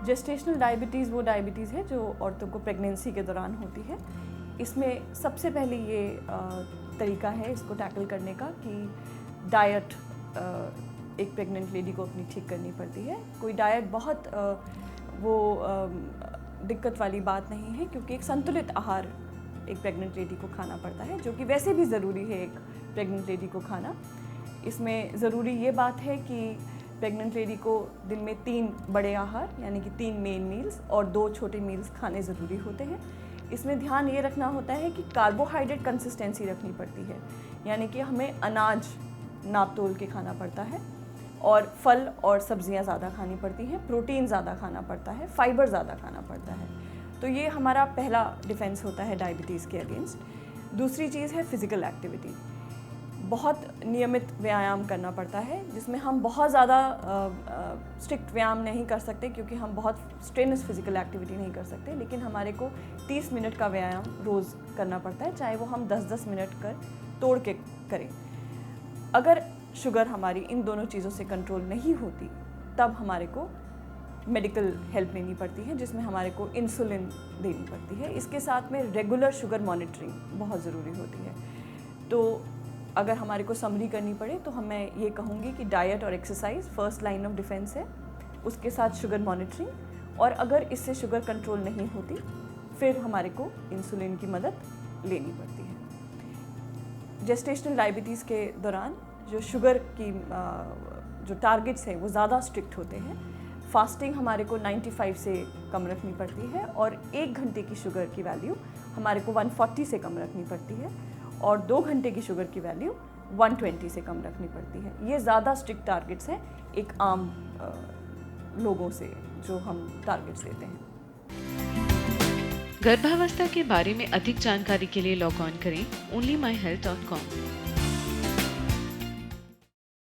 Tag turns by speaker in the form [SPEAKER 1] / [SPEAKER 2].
[SPEAKER 1] Gestational diabetes वो diabetes है जो औरतों को प्रेगनेंसी के दौरान होती है। इसमें सबसे पहले ये तरीका है इसको टैकल करने का कि डाइट एक प्रेग्नेंट लेडी को अपनी ठीक करनी पड़ती है। कोई डाइट बहुत दिक्कत वाली बात नहीं है, क्योंकि एक संतुलित आहार एक प्रेग्नेंट लेडी को खाना पड़ता है, जो कि वैसे भी ज़रूरी है एक प्रेग्नेंट लेडी को खाना। इसमें ज़रूरी ये बात है कि प्रेग्नेंट लेडी को दिन में 3 बड़े आहार यानी कि 3 मेन मील्स और 2 छोटे मील्स खाने ज़रूरी होते हैं। इसमें ध्यान ये रखना होता है कि कार्बोहाइड्रेट कंसिस्टेंसी रखनी पड़ती है, यानी कि हमें अनाज नाप तोल के खाना पड़ता है और फल और सब्जियां ज़्यादा खानी पड़ती हैं, प्रोटीन ज़्यादा खाना पड़ता है, फाइबर ज़्यादा खाना पड़ता है। तो ये हमारा पहला डिफेंस होता है डायबिटीज़ के अगेंस्ट। दूसरी चीज़ है फिज़िकल एक्टिविटी। बहुत नियमित व्यायाम करना पड़ता है, जिसमें हम बहुत ज़्यादा स्ट्रिक्ट व्यायाम नहीं कर सकते, क्योंकि हम बहुत स्ट्रेनस फिज़िकल एक्टिविटी नहीं कर सकते, लेकिन हमारे को 30 मिनट का व्यायाम रोज़ करना पड़ता है, चाहे वो हम 10-10 मिनट तोड़ के करें। अगर शुगर हमारी इन दोनों चीज़ों से कंट्रोल नहीं होती, तब हमारे को मेडिकल हेल्प लेनी पड़ती है, जिसमें हमारे को इंसुलिन देनी पड़ती है। इसके साथ में रेगुलर शुगर मॉनिटरिंग बहुत ज़रूरी होती है। तो अगर हमारे को समरी करनी पड़े तो मैं ये कहूँगी कि डाइट और exercise first line of defence है, उसके साथ शुगर मॉनिटरिंग, और अगर इससे शुगर कंट्रोल नहीं होती फिर हमारे को इंसुलिन की मदद लेनी पड़ती है। जेस्टेशनल डायबिटीज़ के दौरान जो शुगर की जो टारगेट्स हैं वो ज़्यादा स्ट्रिक्ट होते हैं। फास्टिंग हमारे को 95 से कम रखनी पड़ती है, और 1 घंटे की शुगर की वैल्यू हमारे को 140 से कम रखनी पड़ती है, और 2 घंटे की शुगर की वैल्यू 120 से कम रखनी पड़ती है। ये ज़्यादा स्ट्रिक्ट टारगेट्स हैं एक आम लोगों से जो हम टारगेट्स देते हैं।
[SPEAKER 2] गर्भावस्था के बारे में अधिक जानकारी के लिए लॉग ऑन करें onlymyhealth.com।